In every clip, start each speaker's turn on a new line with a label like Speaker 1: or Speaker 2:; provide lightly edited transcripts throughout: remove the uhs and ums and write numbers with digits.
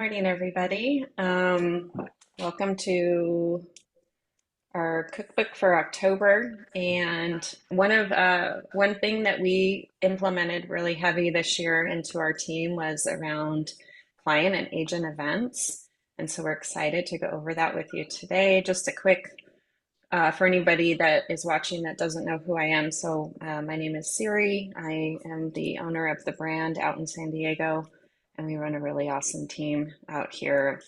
Speaker 1: Morning, everybody. Welcome to our cookbook for October. And one thing that we implemented really heavy this year into our team was around client and agent events. And so we're excited to go over that with you today. Just a quick for anybody that is watching that doesn't know who I am. So my name is Siri. I am the owner of the brand out in San Diego, and we run a really awesome team out here.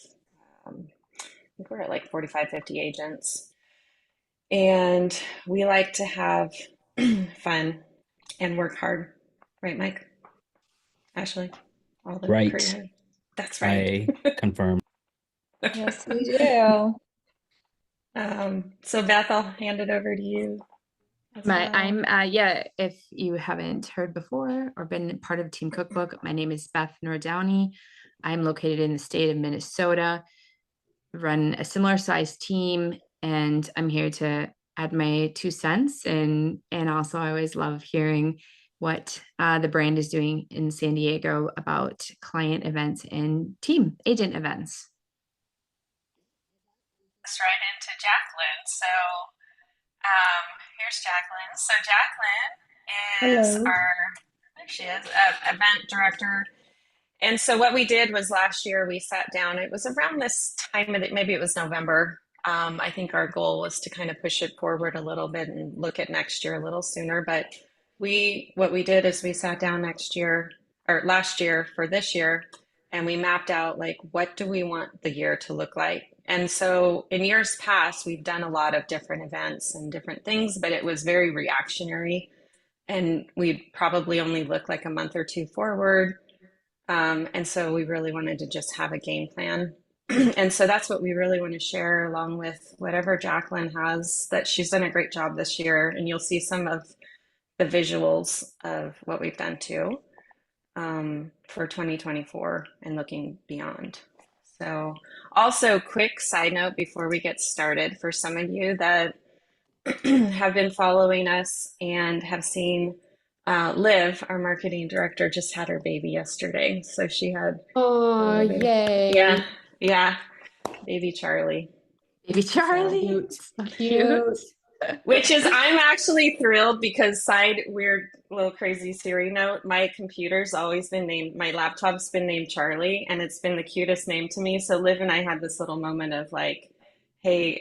Speaker 1: I think we're at like 45, 50 agents. And we like to have fun and work hard. Right, Mike? Ashley? All the
Speaker 2: Right.
Speaker 1: career. That's right.
Speaker 2: I confirm.
Speaker 3: Yes, we do.
Speaker 1: So Beth, I'll hand it over to you as
Speaker 3: My
Speaker 1: well.
Speaker 3: I'm yeah, if you haven't heard before or been part of Team Cookbook, my name is Beth Nordowney. I'm located in the state of Minnesota, run a similar sized team, and I'm here to add my 2 cents. And also I always love hearing what the brand is doing in San Diego about client events and team agent events.
Speaker 1: Us right into Jacqueline. Here's Jacqueline. So Jacqueline is
Speaker 4: Hello.
Speaker 1: there she is, event director. And so what we did was last year we sat down. It was around this time of maybe it was November. I think our goal was to kind of push it forward a little bit and look at next year a little sooner. But what we did is we sat down next year or last year for this year, and we mapped out like what do we want the year to look like. And so in years past, we've done a lot of different events and different things, but it was very reactionary, and we probably only look like a month or two forward. And so we really wanted to just have a game plan. And so that's what we really want to share along with whatever Jacqueline has, that she's done a great job this year. And you'll see some of the visuals of what we've done too, for 2024 and looking beyond. So also quick side note before we get started, for some of you that have been following us and have seen Liv, our marketing director, just had her baby yesterday. So she had a
Speaker 4: Oh,
Speaker 1: little baby. Yeah,
Speaker 4: yay.
Speaker 1: yeah, baby Charlie.
Speaker 3: Baby
Speaker 1: So,
Speaker 3: Charlie,
Speaker 4: Cute.
Speaker 3: so cute.
Speaker 4: Cute.
Speaker 1: which is, I'm actually thrilled because side weird little crazy Siri note, my computer's always been named, my laptop's been named Charlie, and it's been the cutest name to me. So Liv and I had this little moment of like, hey,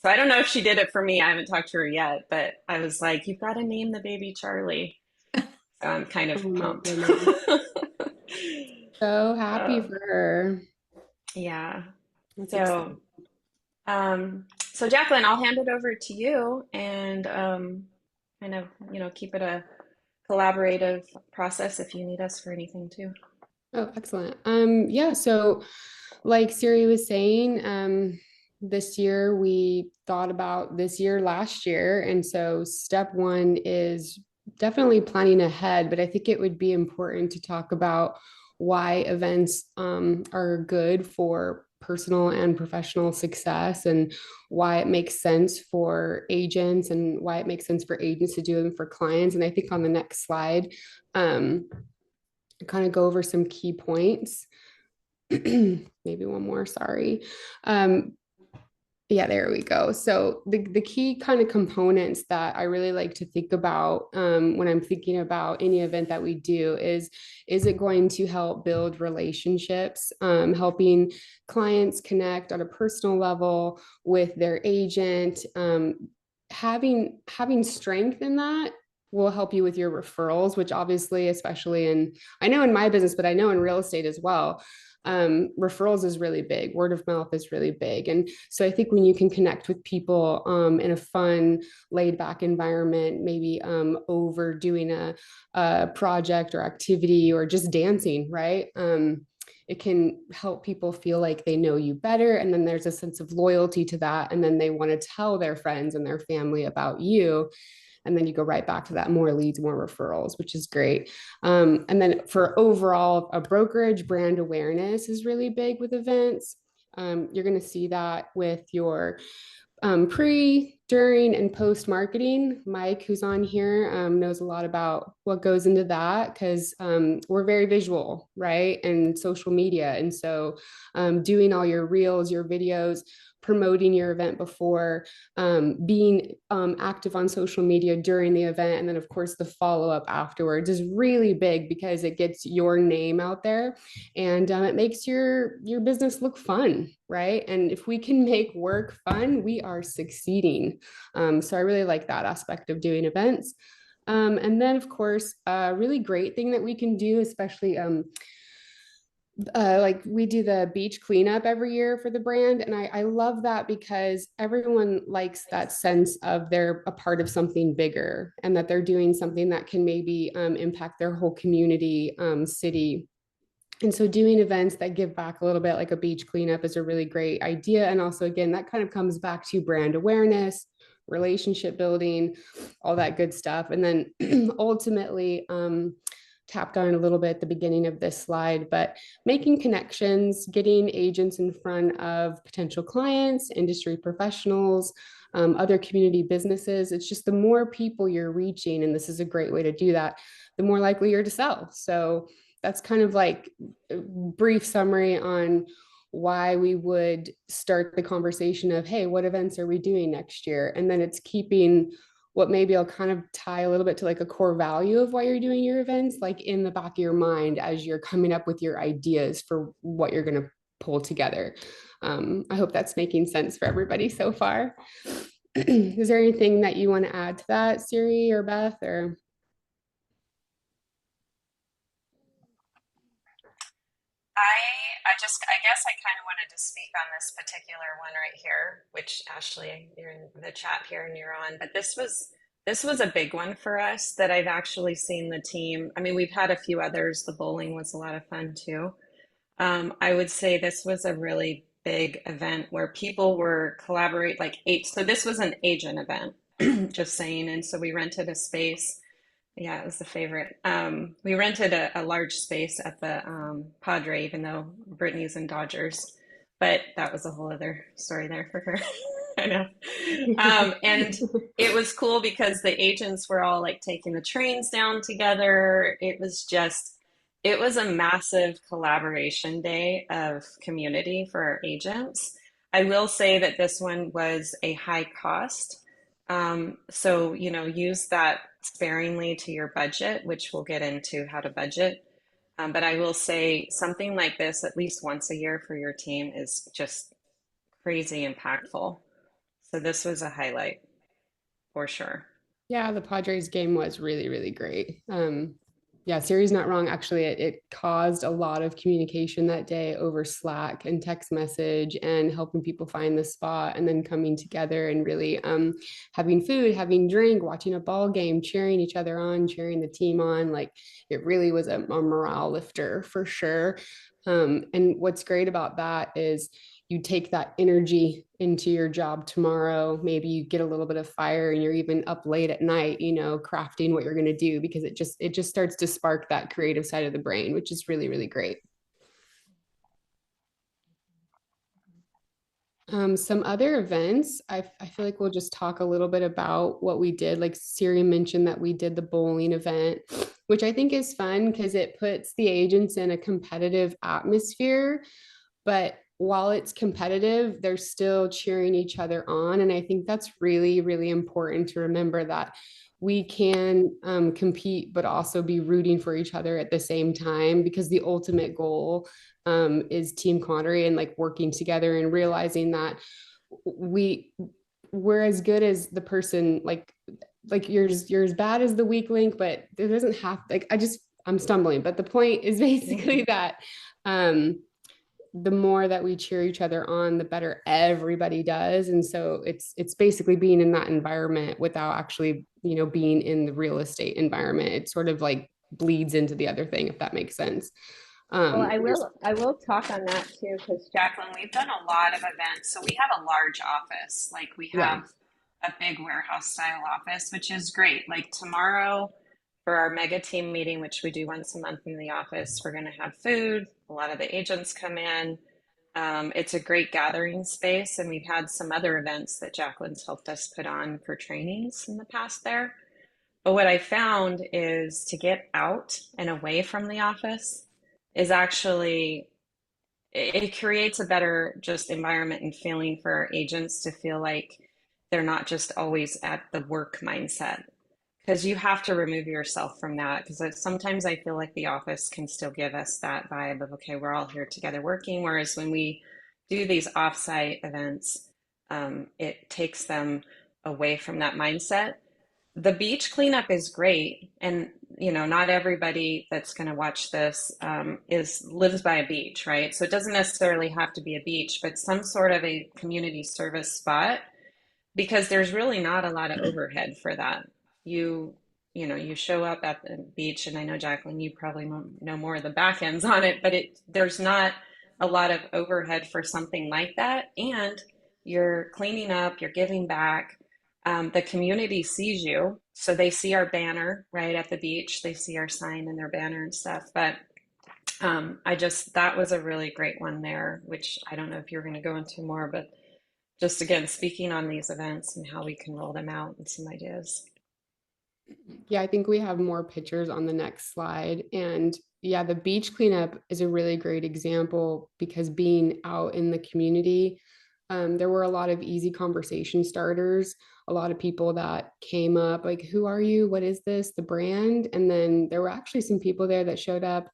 Speaker 1: so I don't know if she did it for me. I haven't talked to her yet, but I was like, you've got to name the baby Charlie. So I'm kind
Speaker 4: Oh
Speaker 1: of
Speaker 4: my
Speaker 1: pumped.
Speaker 4: goodness. So happy
Speaker 1: Uh,
Speaker 4: for her.
Speaker 1: yeah.
Speaker 4: That's
Speaker 1: So,
Speaker 4: exciting.
Speaker 1: so Jacqueline, I'll hand it over to you and kind of, keep it a collaborative process if you need us for anything too.
Speaker 4: Oh, excellent. Yeah, so like Siri was saying, this year we thought about this year last year. And so step one is definitely planning ahead, but I think it would be important to talk about why events are good for personal and professional success and why it makes sense for agents and why it makes sense for agents to do them for clients. And I think on the next slide, um, kind of go over some key points. Maybe one more, sorry. Um, yeah, there we go. So the key kind of components that I really like to think about when I'm thinking about any event that we do is it going to help build relationships, helping clients connect on a personal level with their agent, having strength in that will help you with your referrals, which obviously, especially in, I know in my business, but I know in real estate as well, referrals is really big. Word of mouth is really big. And so I think when you can connect with people in a fun, laid back environment, maybe over doing a project or activity or just dancing, right? It can help people feel like they know you better. And then there's a sense of loyalty to that. And then they want to tell their friends and their family about you. And then you go right back to that, more leads, more referrals, which is great. And then for overall, a brokerage brand awareness is really big with events. You're going to see that with your pre, during, and post marketing. Mike, who's on here, knows a lot about what goes into that because we're very visual, right? And social media. And so doing all your reels, your videos, promoting your event before, being active on social media during the event, and then of course the follow up afterwards is really big because it gets your name out there and it makes your business look fun, right? And if we can make work fun, we are succeeding. So I really like that aspect of doing events. And then, of course, a really great thing that we can do, especially like we do the beach cleanup every year for the brand. And I love that because everyone likes that sense of they're a part of something bigger and that they're doing something that can maybe impact their whole community, city. And so doing events that give back a little bit, like a beach cleanup, is a really great idea. And also, again, that kind of comes back to brand awareness, relationship building, all that good stuff. And then ultimately, tapped on a little bit at the beginning of this slide, but making connections, getting agents in front of potential clients, industry professionals, other community businesses. It's just the more people you're reaching, and this is a great way to do that, the more likely you're to sell. So that's kind of like a brief summary on why we would start the conversation of, hey, what events are we doing next year? And then it's keeping what maybe I'll kind of tie a little bit to like a core value of why you're doing your events, like in the back of your mind as you're coming up with your ideas for what you're going to pull together. I hope that's making sense for everybody so far. Is there anything that you want to add to that, Siri or Beth? Or
Speaker 1: I guess I kind of wanted to speak on this particular one right here, which Ashley, you're in the chat here and you're on, but this was a big one for us that I've actually seen the team. I mean, we've had a few others. The bowling was a lot of fun too. I would say this was a really big event where people were collaborate like eight. So this was an agent event, just saying. And so we rented a space. Yeah, it was the favorite. We rented a large space at the Padre, even though Brittany's in Dodgers, but that was a whole other story there for her. I know. And it was cool because the agents were all like taking the trains down together. It was a massive collaboration day of community for our agents. I will say that this one was a high cost. So, use that sparingly to your budget, which we'll get into how to budget. But I will say something like this at least once a year for your team is just crazy impactful. So this was a highlight for sure.
Speaker 4: yeah, the Padres game was really, really great. Yeah, Siri's not wrong. Actually, it caused a lot of communication that day over Slack and text message and helping people find the spot and then coming together and really having food, having drink, watching a ball game, cheering each other on, cheering the team on. Like it really was a morale lifter for sure. And what's great about that is you take that energy into your job tomorrow. Maybe you get a little bit of fire and you're even up late at night, crafting what you're going to do because it just starts to spark that creative side of the brain, which is really, really great. Some other events, I feel like we'll just talk a little bit about what we did. Like Siri mentioned that we did the bowling event, which I think is fun because it puts the agents in a competitive atmosphere, but while it's competitive, they're still cheering each other on. And I think that's really, really important to remember that we can compete, but also be rooting for each other at the same time, because the ultimate goal is team camaraderie and like working together and realizing that we we're as good as the person like you're as bad as the weak link, but there doesn't have like I'm stumbling, but the point is basically that um the more that we cheer each other on, the better everybody does. And so it's basically being in that environment without actually, being in the real estate environment. It sort of like bleeds into the other thing, if that makes sense.
Speaker 1: Well,
Speaker 4: Um,
Speaker 1: I will talk on that too, because Jacqueline, we've done a lot of events. So we have a large office, like we
Speaker 4: yeah.
Speaker 1: have a big warehouse style office, which is great. Like tomorrow for our mega team meeting, which we do once a month in the office, we're going to have food. A lot of the agents come in. It's a great gathering space, and we've had some other events that Jacqueline's helped us put on for trainings in the past there. But what I found is to get out and away from the office is actually, it creates a better just environment and feeling for our agents to feel like they're not just always at the work mindset, because you have to remove yourself from that, because sometimes I feel like the office can still give us that vibe of, okay, we're all here together working, whereas when we do these offsite events, it takes them away from that mindset. The beach cleanup is great, and not everybody that's going to watch this is lives by a beach, right? So it doesn't necessarily have to be a beach, but some sort of a community service spot, because there's really not a lot of overhead for that. You you show up at the beach, and I know, Jacqueline, you probably know more of the back ends on it, but there's not a lot of overhead for something like that, and you're cleaning up, you're giving back. The community sees you, so they see our banner right at the beach, they see our sign and their banner and stuff. But I just that was a really great one there, which I don't know if you're going to go into more, but just again, speaking on these events and how we can roll them out and some ideas.
Speaker 4: Yeah, I think we have more pictures on the next slide. And yeah, the beach cleanup is a really great example because being out in the community, there were a lot of easy conversation starters, a lot of people that came up like, who are you? What is this? The brand? And then there were actually some people there that showed up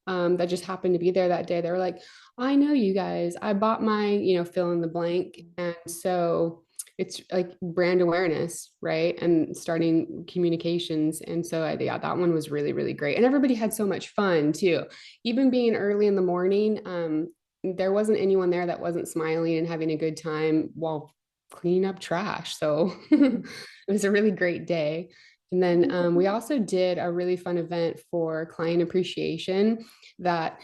Speaker 4: that just happened to be there that day. They were like, I know you guys. I bought my, fill in the blank. And so it's like brand awareness, right? And starting communications. And so yeah, that one was really, really great. And everybody had so much fun too. Even being early in the morning, there wasn't anyone there that wasn't smiling and having a good time while cleaning up trash. So it was a really great day. And then we also did a really fun event for client appreciation that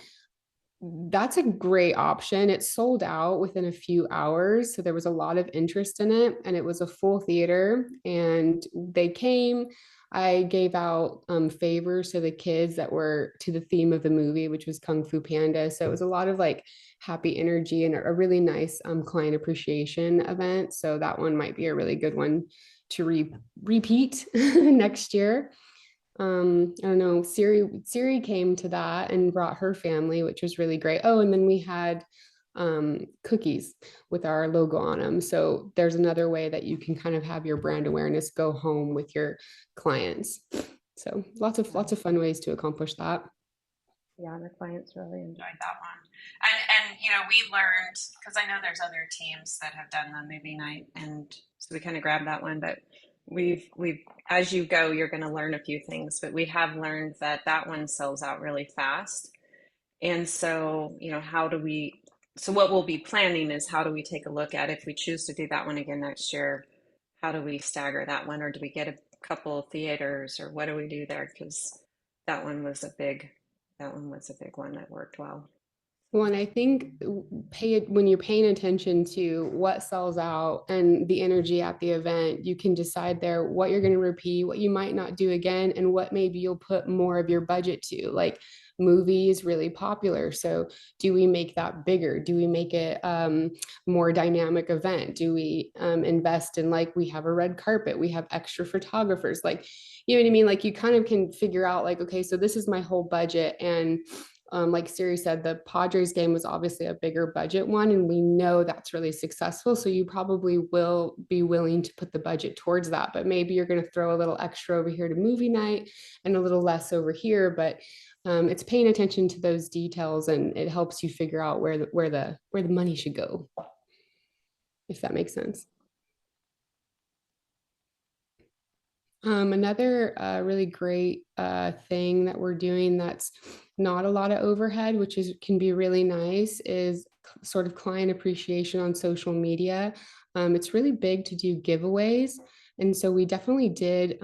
Speaker 4: that's a great option. It sold out within a few hours. So there was a lot of interest in it, and it was a full theater. And they came. I gave out favors to the kids that were to the theme of the movie, which was Kung Fu Panda. So it was a lot of like happy energy and a really nice client appreciation event. So that one might be a really good one to repeat next year. I don't know, Siri came to that and brought her family, which was really great. Oh, and then we had cookies with our logo on them. So there's another way that you can kind of have your brand awareness go home with your clients. So lots of fun ways to accomplish that.
Speaker 1: Yeah, the clients really enjoyed that one. And we learned, because I know there's other teams that have done the movie night, and so we kind of grabbed that one. But we've as you go, you're going to learn a few things. But we have learned that that one sells out really fast. And so, how do we? So what we'll be planning is, how do we take a look at, if we choose to do that one again next year? How do we stagger that one, or do we get a couple of theaters, or what do we do there? Because that one was a big that one was a big one that worked well.
Speaker 4: Well, and I think pay it when you're paying attention to what sells out and the energy at the event, you can decide there what you're going to repeat, what you might not do again, and what maybe you'll put more of your budget to. Like movie is really popular. So do we make that bigger? Do we make it more dynamic event? Do we invest in, like, we have a red carpet, we have extra photographers, like, you know what I mean? Like you kind of can figure out like, okay, so this is my whole budget. And like Siri said, the Padres game was obviously a bigger budget one, and we know that's really successful. So you probably will be willing to put the budget towards that. But maybe you're going to throw a little extra over here to movie night and a little less over here. But it's paying attention to those details, and it helps you figure out where the money should go, if that makes sense. Another really great thing that we're doing that's not a lot of overhead, which is can be really nice, is sort of client appreciation on social media. It's really big to do giveaways, and so we definitely did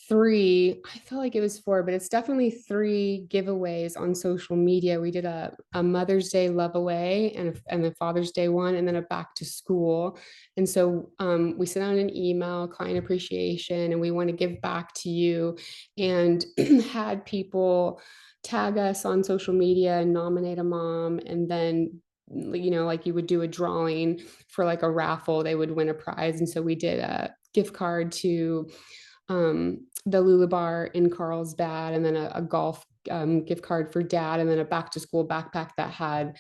Speaker 4: three. I feel like it was four, but it's definitely three giveaways on social media. We did a Mother's Day love away, and a Father's Day one, and then a back to school. And so we sent out an email, client appreciation, and we want to give back to you, and had people tag us on social media and nominate a mom. And then, like you would do a drawing for like a raffle, they would win a prize. And so we did a gift card to the Lula Bar in Carlsbad, and then a golf gift card for dad, and then a back to school backpack that had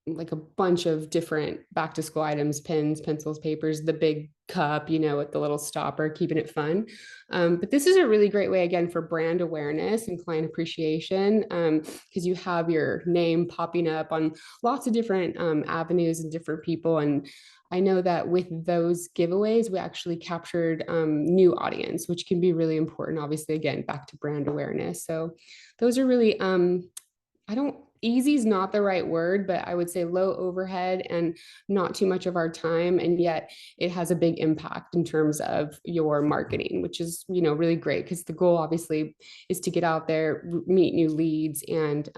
Speaker 4: like a bunch of different back to school items, pens, pencils, papers, the big cup, with the little stopper, keeping it fun. But this is a really great way, again, for brand awareness and client appreciation, because you have your name popping up on lots of different avenues and different people. And I know that with those giveaways, we actually captured new audience, which can be really important. Obviously, again, back to brand awareness. So those are really, I don't, easy is not the right word, but I would say low overhead and not too much of our time. And yet it has a big impact in terms of your marketing, which is, really great, because the goal obviously is to get out there, meet new leads, and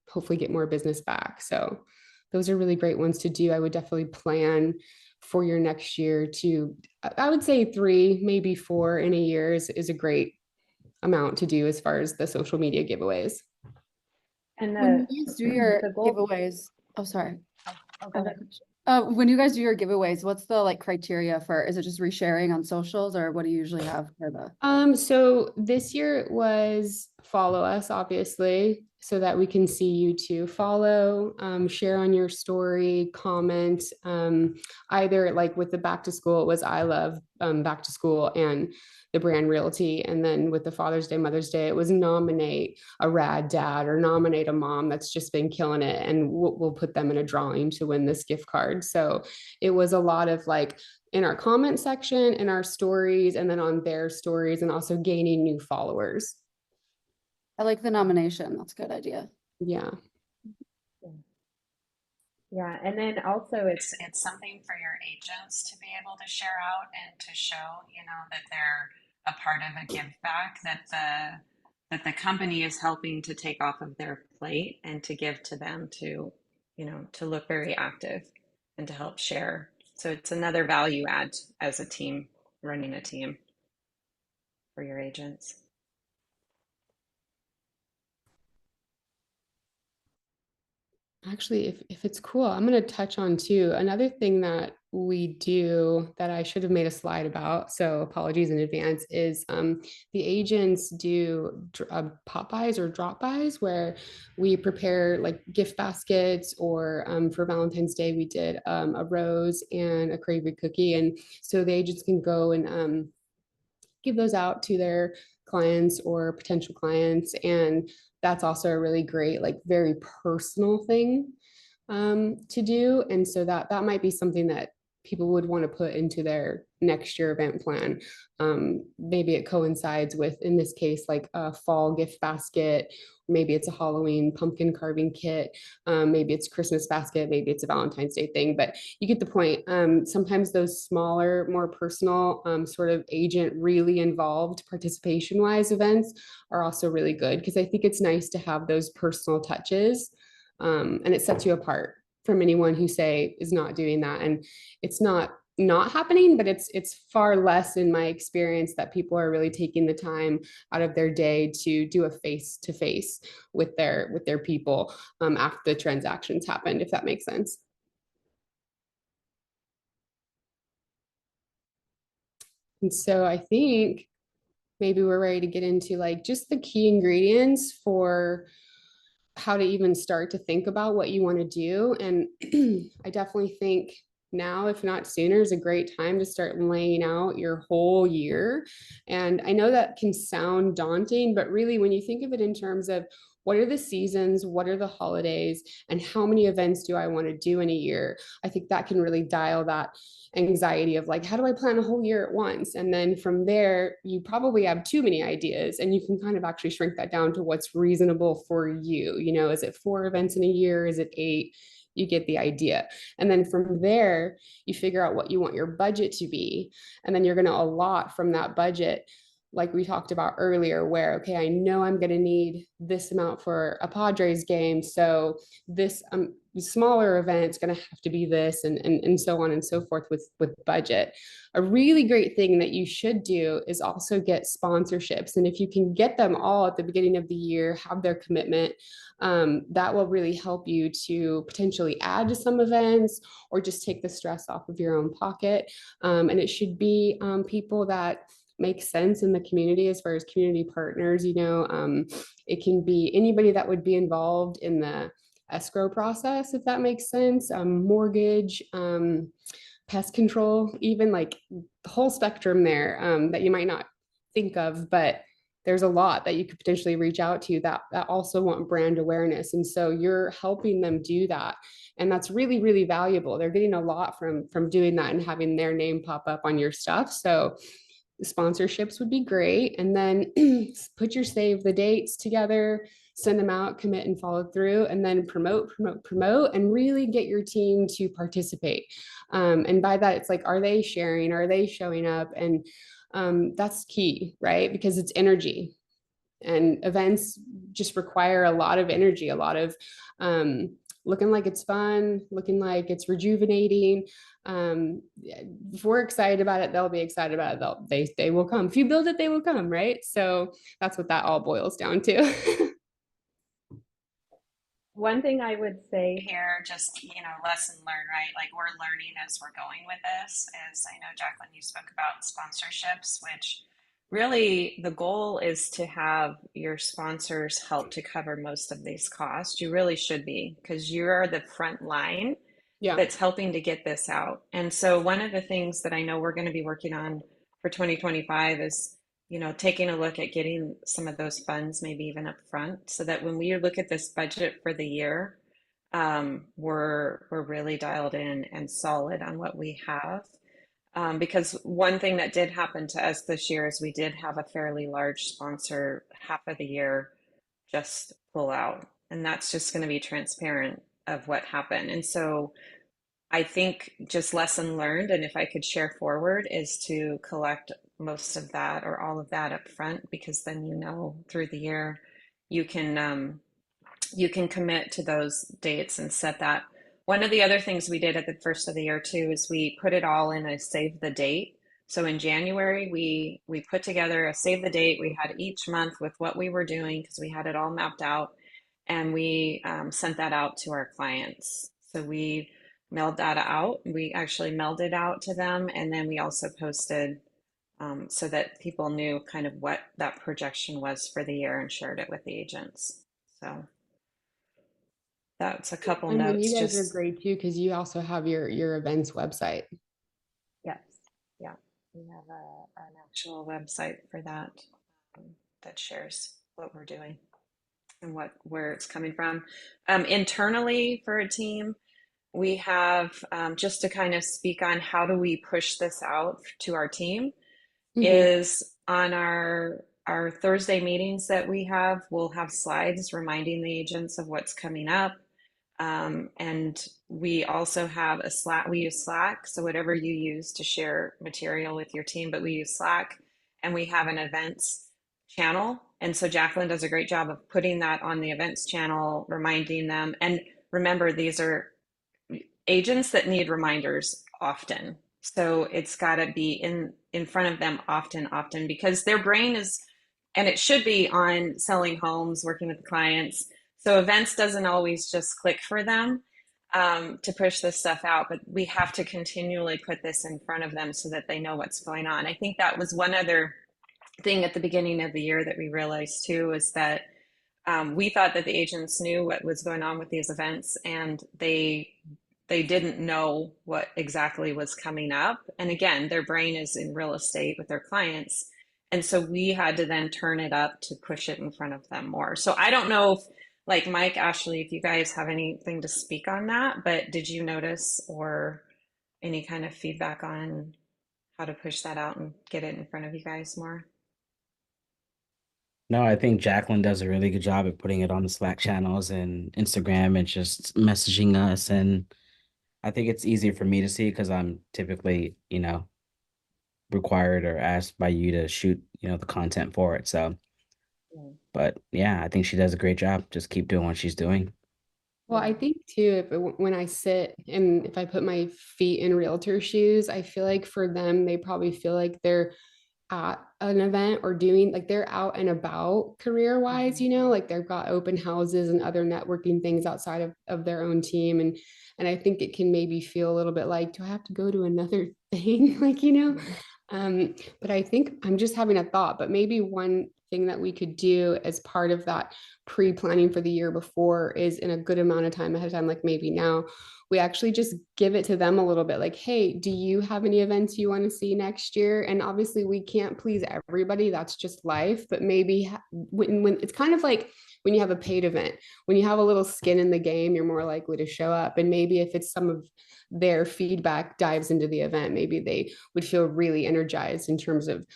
Speaker 4: hopefully get more business back. So those are really great ones to do. I would definitely plan for your next year to, I would say 3, maybe 4 in a year is a great amount to do as far as the social media giveaways.
Speaker 1: And
Speaker 2: When you guys do your
Speaker 1: the goal.
Speaker 2: giveaways, oh, sorry.
Speaker 1: Oh, go ahead.
Speaker 2: When you guys do your giveaways, what's the like criteria for, is it just resharing on socials, or what do you usually have for the?
Speaker 4: So this year it was follow us, obviously, so that we can see you too. Follow, share on your story, comment. Either like with the back to school, it was I love back to school and the brand Realty. And then with the Father's Day, Mother's Day, it was nominate a rad dad or nominate a mom that's just been killing it. And we'll put them in a drawing to win this gift card. So it was a lot of like in our comment section, in our stories, and then on their stories, and also gaining new followers.
Speaker 2: I like the nomination. That's a good idea.
Speaker 4: Yeah.
Speaker 1: Yeah, and then also it's something for your agents to be able to share out and to show, that they're a part of a give back, that the company is helping to take off of their plate and to give to them to, to look very active and to help share. So it's another value add as a team, running a team for your agents.
Speaker 4: Actually, if it's cool, I'm going to touch on too. Another thing that we do that I should have made a slide about, so apologies in advance, is the agents do pop buys or drop buys where we prepare like gift baskets, or for Valentine's Day, we did a rose and a craving cookie. And so the agents can go and give those out to their clients or potential clients. And that's also a really great, like very personal thing to do. And so that might be something that people would want to put into their next year event plan. Maybe it coincides with, in this case, like a fall gift basket. Maybe it's a Halloween pumpkin carving kit. Maybe it's Christmas basket. Maybe it's a Valentine's Day thing, but you get the point. Sometimes those smaller, more personal, sort of agent really involved participation wise events are also really good, because I think it's nice to have those personal touches, and it sets you apart from anyone who say is not doing that. And it's not happening, but it's far less in my experience that people are really taking the time out of their day to do a face to face with their people after the transactions happened, if that makes sense. And so I think maybe we're ready to get into like just the key ingredients for how to even start to think about what you want to do. And I definitely think now, if not sooner, is a great time to start laying out your whole year. And I know that can sound daunting, but really, when you think of it in terms of what are the seasons, what are the holidays, and how many events do I want to do in a year, I think that can really dial that anxiety of like, how do I plan a whole year at once? And then from there, you probably have too many ideas, and you can kind of actually shrink that down to what's reasonable for you. Is it 4 events in a year? Is it 8? You get the idea. And then from there, you figure out what you want your budget to be. And then you're going to allot from that budget like we talked about earlier, where, okay, I know I'm going to need this amount for a Padres game. So this smaller event is going to have to be this, and so on and so forth with budget. A really great thing that you should do is also get sponsorships. And if you can get them all at the beginning of the year, have their commitment, that will really help you to potentially add to some events or just take the stress off of your own pocket. And it should be people that make sense in the community as far as community partners. It can be anybody that would be involved in the escrow process, if that makes sense, mortgage, pest control, even like the whole spectrum there, that you might not think of, but there's a lot that you could potentially reach out to that also want brand awareness. And so you're helping them do that. And that's really, really valuable. They're getting a lot from doing that and having their name pop up on your stuff. So sponsorships would be great. And then put your save the dates together, send them out, commit and follow through, and then promote, and really get your team to participate. And by that, it's like, are they sharing? Are they showing up? And that's key, right? Because it's energy. And events just require a lot of energy, a lot of looking like it's fun, looking like it's rejuvenating. If we're excited about it, they'll be excited about it. They will come. If you build it, they will come, right? So that's what that all boils down to.
Speaker 1: One thing I would say here, just, lesson learned, right? Like we're learning as we're going with this, is I know, Jacqueline, you spoke about sponsorships, which really the goal is to have your sponsors help to cover most of these costs. You really should be, because you're the front line
Speaker 4: Yeah.
Speaker 1: that's helping to get this out. And so one of the things that I know we're going to be working on for 2025 is, taking a look at getting some of those funds maybe even up front, so that when we look at this budget for the year, we're really dialed in and solid on what we have. Because one thing that did happen to us this year is we did have a fairly large sponsor half of the year just pull out. And that's just going to be transparent of what happened. And so I think just lesson learned, and if I could share forward, is to collect most of that or all of that up front, because then through the year you can commit to those dates and set that. One of the other things we did at the first of the year too is we put it all in a save the date. So in January we put together a save the date. We had each month with what we were doing because we had it all mapped out, and we sent that out to our clients. So we mailed that out. We actually mailed it out to them, and then we also posted so that people knew kind of what that projection was for the year and shared it with the agents. So that's a couple
Speaker 4: And then you
Speaker 1: notes.
Speaker 4: guys are
Speaker 1: Just
Speaker 4: great too, because you also have your events website.
Speaker 1: yes, yeah, we have an actual website for that, that shares what we're doing and where it's coming from. Internally for a team, we have, just to kind of speak on how do we push this out to our team,
Speaker 4: Mhm.
Speaker 1: is on our Thursday meetings that we have, we'll have slides reminding the agents of what's coming up. And we also have a Slack. We use Slack, so whatever you use to share material with your team, but we use Slack, and we have an events channel. And so Jacqueline does a great job of putting that on the events channel, reminding them. And remember, these are agents that need reminders often. So it's got to be in front of them often, because their brain is, and it should be on selling homes, working with clients. So events doesn't always just click for them, to push this stuff out, but we have to continually put this in front of them so that they know what's going on. I think that was one other thing at the beginning of the year that we realized too, is that we thought that the agents knew what was going on with these events, and they didn't know what exactly was coming up. And again, their brain is in real estate with their clients. And so we had to then turn it up to push it in front of them more. So I don't know if, like Mike, Ashley, if you guys have anything to speak on that, but did you notice or any kind of feedback on how to push that out and get it in front of you guys more?
Speaker 5: No, I think Jacqueline does a really good job at putting it on the Slack channels and Instagram and just messaging us. And I think it's easier for me to see because I'm typically, required or asked by you to shoot the content for it. So,
Speaker 1: Yeah.
Speaker 5: but yeah, I think she does a great job. Just keep doing what she's doing.
Speaker 4: Well, I think too, when I sit and if I put my feet in realtor shoes, I feel like for them, they probably feel like they're at an event or doing like they're out and about career wise, like they've got open houses and other networking things outside of their own team. And I think it can maybe feel a little bit like, do I have to go to another thing? Like, but I think I'm just having a thought, but maybe one thing that we could do as part of that pre-planning for the year before is in a good amount of time ahead of time, like maybe now, we actually just give it to them a little bit like, hey, do you have any events you want to see next year? And obviously we can't please everybody, that's just life, but maybe when it's kind of like when you have a paid event, when you have a little skin in the game, you're more likely to show up. And maybe if it's some of their feedback dives into the event, maybe they would feel really energized in terms of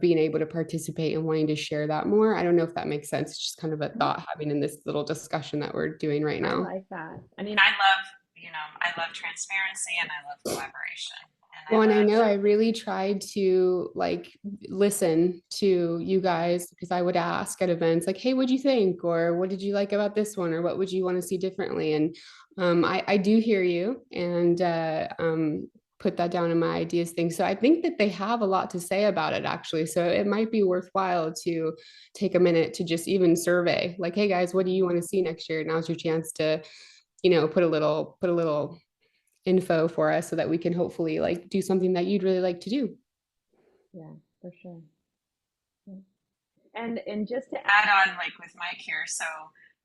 Speaker 4: being able to participate and wanting to share that more. I don't know if that makes sense. It's just kind of a thought having in this little discussion that we're doing right
Speaker 1: I
Speaker 4: now.
Speaker 1: like that. I mean, I love transparency and I love collaboration.
Speaker 4: Well, and I know
Speaker 1: love,
Speaker 4: I really tried to like listen to you guys because I would ask at events like, hey, what'd you think? Or what did you like about this one? Or what would you want to see differently? And I do hear you and put that down in my ideas thing. So I think that they have a lot to say about it actually. So it might be worthwhile to take a minute to just even survey like, hey guys, what do you want to see next year? Now's your chance to, put a little info for us so that we can hopefully like do something that you'd really like to do.
Speaker 1: yeah, for sure. Yeah. And just to add on, like with Mike here, so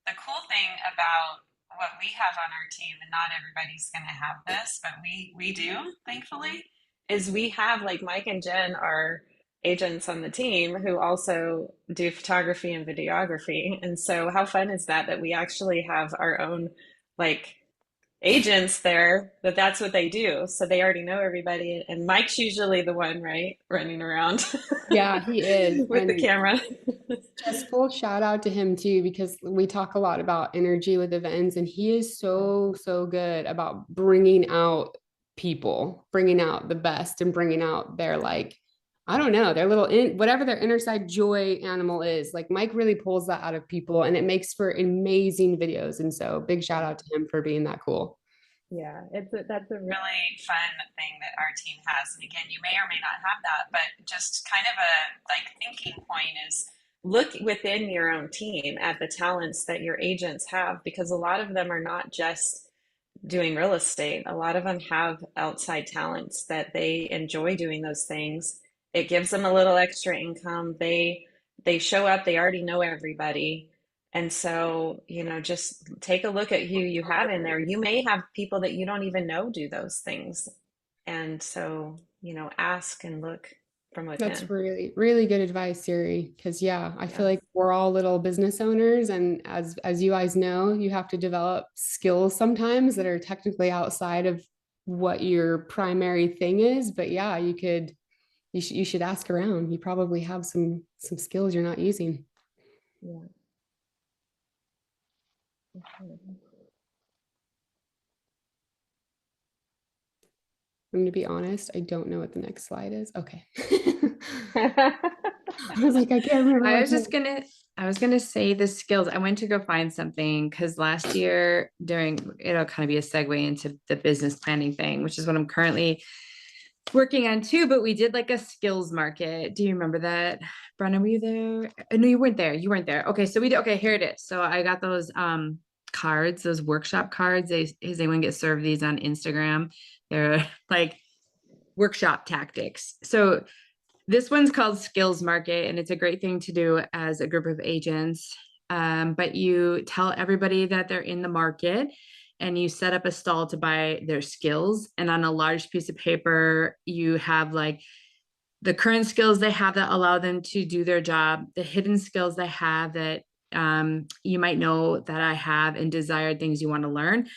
Speaker 1: the cool thing about what we have on our team, and not everybody's going to have this, but we do, thankfully, is we have like Mike and Jen are agents on the team who also do photography and videography. And so how fun is that that we actually have our own like agents there that's what they do, so they already know everybody, and Mike's usually the one, right, running around
Speaker 4: Yeah, he is.
Speaker 1: with the
Speaker 4: And
Speaker 1: camera.
Speaker 4: just full shout out to him too, because we talk a lot about energy with events, and he is so, so good about bringing out people, bringing out the best and bringing out their like, I don't know, their little whatever their inner side joy animal is. Like Mike really pulls that out of people and it makes for amazing videos. And so big shout out to him for being that cool.
Speaker 1: Yeah, that's a really fun thing that our team has. And again, you may or may not have that, but just kind of a like thinking point is look within your own team at the talents that your agents have, because a lot of them are not just doing real estate. A lot of them have outside talents that they enjoy doing those things. It gives them a little extra income. They show up, they already know everybody. And so, just take a look at who you have in there. You may have people that you don't even know do those things. And so, ask and look from
Speaker 4: That's
Speaker 1: within.
Speaker 4: really, really good advice, Siri. Because yeah, I feel
Speaker 1: Yeah.
Speaker 4: like we're all little business owners, and as you guys know, you have to develop skills sometimes that are technically outside of what your primary thing is. But yeah, you should ask around. You probably have some skills you're not using.
Speaker 1: Yeah. Okay.
Speaker 4: I'm gonna be honest, I don't know what the next slide is. Okay. I was like, I can't remember.
Speaker 3: I was gonna say the skills. I went to go find something because last year it'll kind of be a segue into the business planning thing, which is what I'm currently working on too. But we did like a skills market. Do you remember that? Brenna, were you there? No, you weren't there. You weren't there. Okay, so we did. Okay, here it is. So I got those cards, those workshop cards. Does anyone get served these on Instagram? They're like workshop tactics. So this one's called Skills Market, and it's a great thing to do as a group of agents. But you tell everybody that they're in the market and you set up a stall to buy their skills. And on a large piece of paper, you have like the current skills they have that allow them to do their job, the hidden skills they have that you might know that I have, and desired things you want to learn.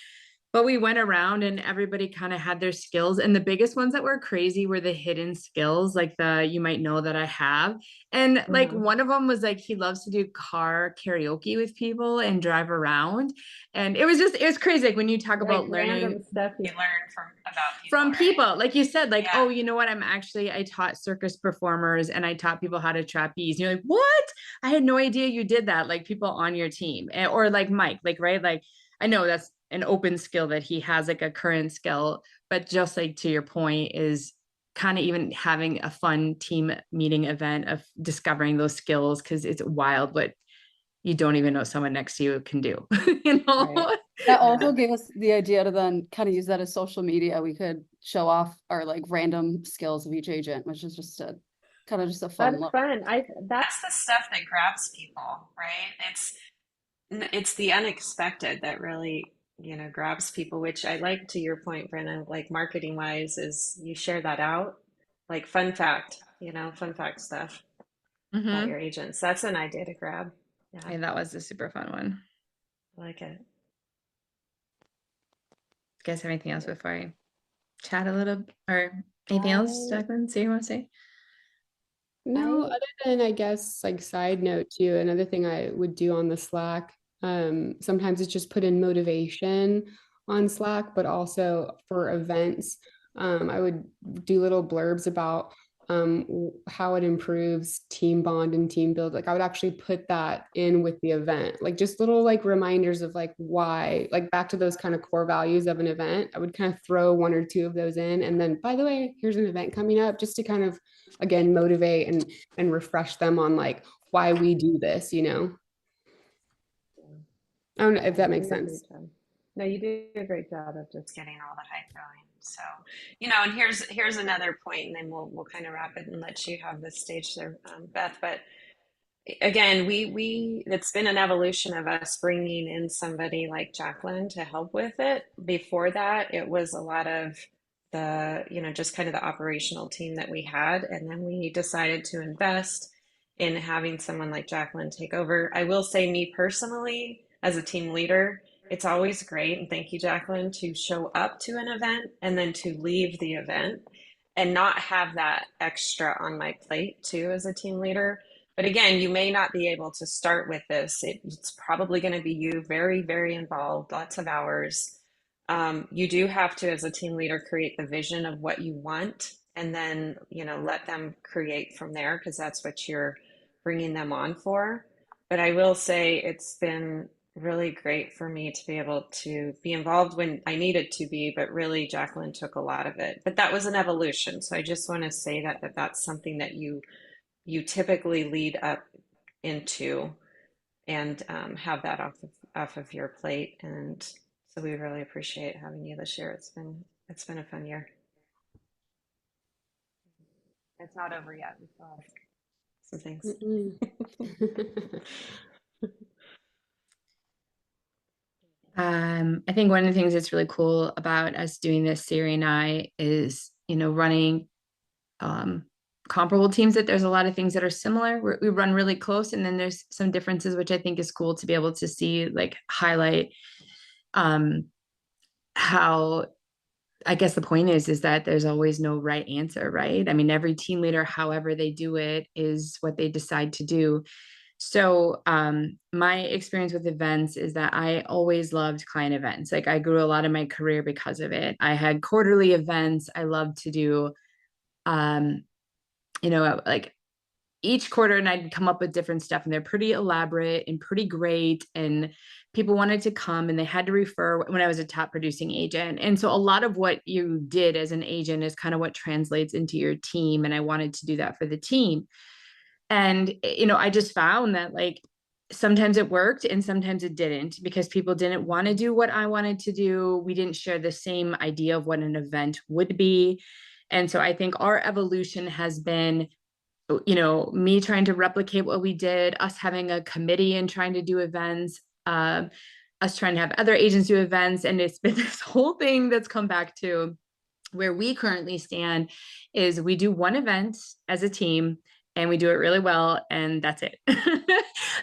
Speaker 3: But we went around and everybody kind of had their skills. And the biggest ones that were crazy were the hidden skills, like the you might know that I have. And like one of them was like he loves to do car karaoke with people and drive around. And it was crazy. Like when you talk about learning
Speaker 1: random stuff you learn about people,
Speaker 3: from
Speaker 1: right?
Speaker 3: people, like you said, like,
Speaker 1: Yeah.
Speaker 3: oh, you know what? I taught circus performers and I taught people how to trapeze. And you're like, what? I had no idea you did that. Like people on your team or like Mike, like, right. Like, I know that's an open skill that he has, like a current skill, but just like to your point is kind of even having a fun team meeting event of discovering those skills. Cause it's wild what you don't even know someone next to you can do, you know?
Speaker 1: Right.
Speaker 2: That also gave us the idea to then kind of use that as social media. We could show off our like random skills of each agent, which is just a kind of just a fun
Speaker 1: That's
Speaker 2: look.
Speaker 1: fun. That's the stuff that grabs people, right? It's the unexpected that really, grabs people, which I like to your point, Brenna, like marketing wise, is you share that out, like fun fact stuff about your agents. That's an idea to grab. Yeah,
Speaker 3: And that was a super fun one.
Speaker 1: I like it.
Speaker 3: You guys have anything else before I chat a little or anything else, Jacqueline? See you want to say?
Speaker 4: No, other than I guess like side note too, another thing I would do on the Slack, sometimes it's just put in motivation on Slack, but also for events, I would do little blurbs about how it improves team bond and team build. Like I would actually put that in with the event, like just little like reminders of like why, like back to those kind of core values of an event. I would kind of throw one or two of those in, and then by the way, here's an event coming up, just to kind of again motivate and refresh them on like why we do this, you know. I don't know if that makes sense.
Speaker 1: No, you do a great job of just getting all the hype going. So, and here's another point, and then we'll kind of wrap it and let you have this stage there, Beth. But again, we it's been an evolution of us bringing in somebody like Jacqueline to help with it. Before that, it was a lot of the, just kind of the operational team that we had, and then we decided to invest in having someone like Jacqueline take over. I will say, me personally, as a team leader, it's always great, and thank you, Jacqueline, to show up to an event and then to leave the event and not have that extra on my plate too as a team leader. But again, you may not be able to start with this. It's probably going to be you very, very involved, lots of hours. You do have to, as a team leader, create the vision of what you want, and then, let them create from there, because that's what you're bringing them on for. But I will say it's been really great for me to be able to be involved when I needed to be, but really Jacqueline took a lot of it. But that was an evolution. So I just want to say that's something that you typically lead up into, and have that off of your plate. And so we really appreciate having you this year. It's been a fun year. It's not over yet. We still have some things.
Speaker 3: I think one of the things that's really cool about us doing this, Siri and I, is, running comparable teams, that there's a lot of things that are similar. We run really close, and then there's some differences, which I think is cool to be able to see, like highlight how, I guess the point is that there's always no right answer, right? I mean, every team leader, however they do it, is what they decide to do. So my experience with events is that I always loved client events. Like I grew a lot of my career because of it. I had quarterly events. I loved to do, like each quarter, and I'd come up with different stuff, and they're pretty elaborate and pretty great. And people wanted to come, and they had to refer when I was a top producing agent. And so a lot of what you did as an agent is kind of what translates into your team. And I wanted to do that for the team. And, I just found that like sometimes it worked and sometimes it didn't, because people didn't want to do what I wanted to do. We didn't share the same idea of what an event would be. And so I think our evolution has been, me trying to replicate what we did, us having a committee and trying to do events, us trying to have other agents do events. And it's been this whole thing that's come back to where we currently stand is we do one event as a team, and we do it really well, and that's it.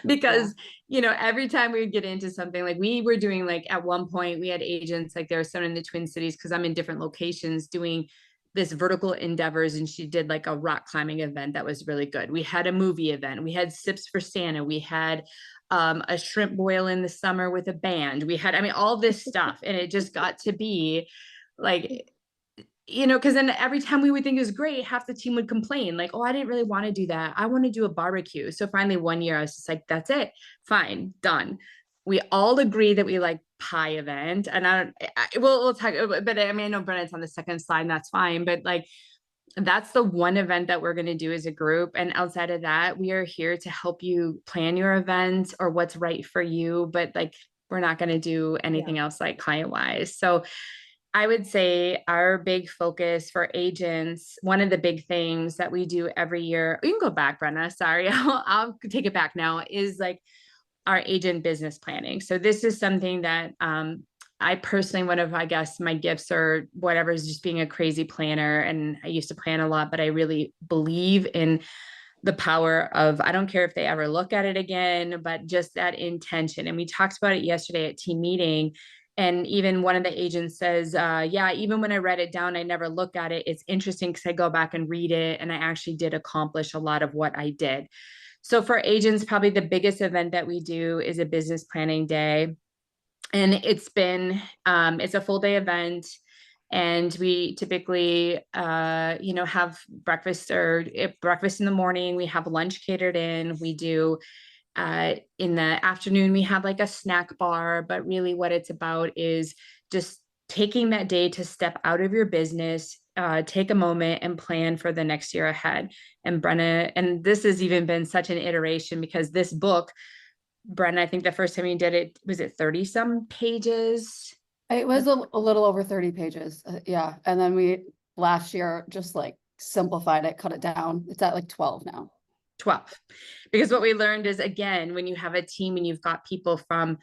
Speaker 3: Because every time we would get into something, like we were doing, like at one point we had agents, like there was someone in the Twin Cities, because I'm in different locations, doing this vertical endeavors, and she did like a rock climbing event that was really good. We had a movie event, we had Sips for Santa, we had a shrimp boil in the summer with a band, we had, I mean, all this stuff, and it just got to be like, because then every time we would think it was great, half the team would complain, like, oh, I didn't really want to do that. I want to do a barbecue. So finally, one year, I was just like, that's it. Fine, done. We all agree that we like pie event. And we'll talk, but I mean, I know Brennan's on the second slide, and that's fine. But like, that's the one event that we're going to do as a group. And outside of that, we are here to help you plan your event or what's right for you. But like, we're not going to do anything else like client wise. So I would say our big focus for agents, one of the big things that we do every year, you can go back, Brenna, sorry, I'll take it back now, is like our agent business planning. So this is something that I personally, one of, I guess, my gifts or whatever is just being a crazy planner. And I used to plan a lot, but I really believe in the power of, I don't care if they ever look at it again, but just that intention. And we talked about it yesterday at team meeting. And even one of the agents says, yeah, even when I read it down, I never look at it. It's interesting because I go back and read it, and I actually did accomplish a lot of what I did. So for agents, probably the biggest event that we do is a business planning day. And it's a full day event. And we typically, have breakfast breakfast in the morning. We have lunch catered in. We do in the afternoon, we have like a snack bar, but really what it's about is just taking that day to step out of your business, take a moment and plan for the next year ahead. And Brenna, and this has even been such an iteration, because this book, Brenna, I think the first time you did it, was it 30 some pages?
Speaker 2: It was a little over 30 pages. Yeah. And then we last year just like simplified it, cut it down. It's at like 12 now.
Speaker 3: 12. Because what we learned is, again, when you have a team and you've got people from,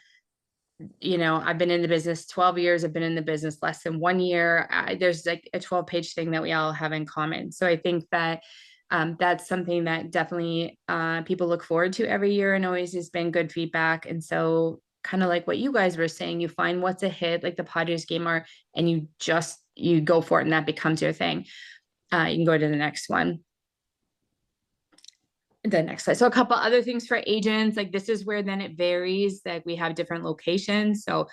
Speaker 3: I've been in the business 12 years, I've been in the business less than 1 year. There's like a 12-page thing that we all have in common. So I think that that's something that definitely people look forward to every year, and always has been good feedback. And so kind of like what you guys were saying, you find what's a hit, like the Padres game, and you go for it, and that becomes your thing. You can go to the next one. The next slide. So a couple other things for agents, like this is where then it varies, like we have different locations. So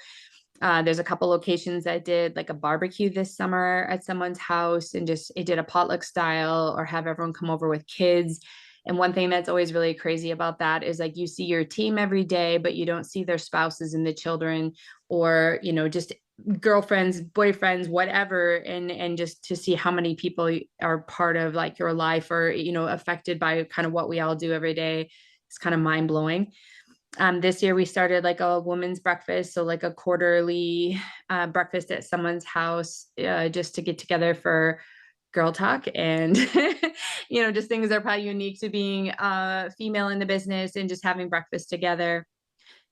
Speaker 3: there's a couple locations that did like a barbecue this summer at someone's house, and just it did a potluck style, or have everyone come over with kids. And one thing that's always really crazy about that is like you see your team every day, but you don't see their spouses and the children, or just girlfriends, boyfriends, whatever, and just to see how many people are part of like your life, or affected by kind of what we all do every day. It's kind of mind-blowing. This year we started like a women's breakfast, so like a quarterly breakfast at someone's house, just to get together for girl talk, and just things that are probably unique to being female in the business, and just having breakfast together.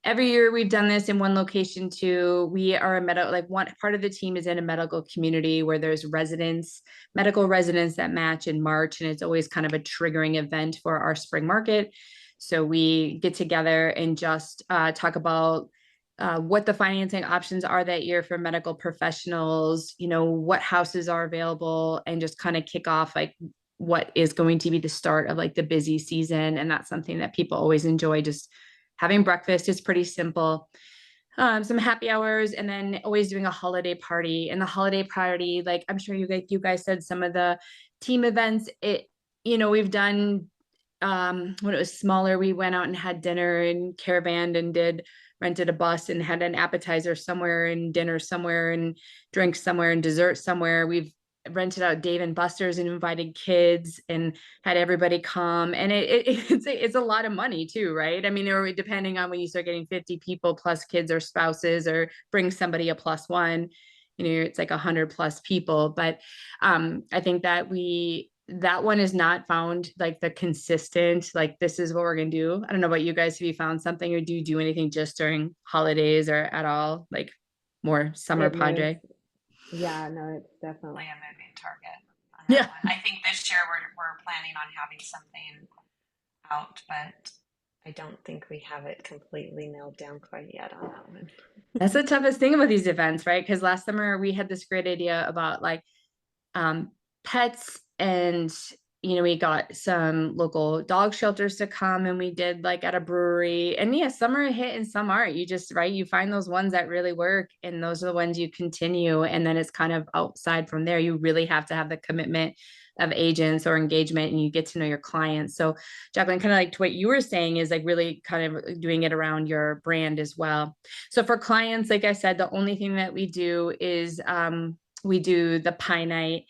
Speaker 3: Every year we've done this in one location too. We are one part of the team is in a medical community where there's medical residents that match in March. And it's always kind of a triggering event for our spring market. So we get together and just talk about what the financing options are that year for medical professionals, what houses are available, and just kind of kick off like what is going to be the start of like the busy season. And that's something that people always enjoy, just having breakfast. Is pretty simple. Some happy hours, and then always doing a holiday party. And the holiday party, like I'm sure you guys said, some of the team events, we've done when it was smaller, we went out and had dinner and caravaned and rented a bus and had an appetizer somewhere and dinner somewhere and drinks somewhere and dessert somewhere. We've rented out Dave and Buster's and invited kids and had everybody come. And it's a lot of money too, right? I mean, or depending on when you start getting 50 people plus kids or spouses, or bring somebody a plus one, it's like 100+ people. But I think that that one is not found like the consistent, like this is what we're going to do. I don't know about you guys, have you found something, or do you do anything just during holidays or at all, like more summer project?
Speaker 6: Yeah, no, it's definitely
Speaker 1: A moving target on that one.
Speaker 3: Yeah.
Speaker 1: I think this year we're planning on having something out, but I don't think we have it completely nailed down quite yet on that one.
Speaker 3: That's the toughest thing about these events, right? Because last summer we had this great idea about like pets, and we got some local dog shelters to come, and we did like at a brewery. And yeah, some are a hit and some aren't. You just, right, you find those ones that really work, and those are the ones you continue, and then it's kind of outside from there. You really have to have the commitment of agents or engagement, and you get to know your clients. So Jacqueline, kind of like what you were saying is like really kind of doing it around your brand as well. So for clients, like I said, the only thing that we do is we do the pie night.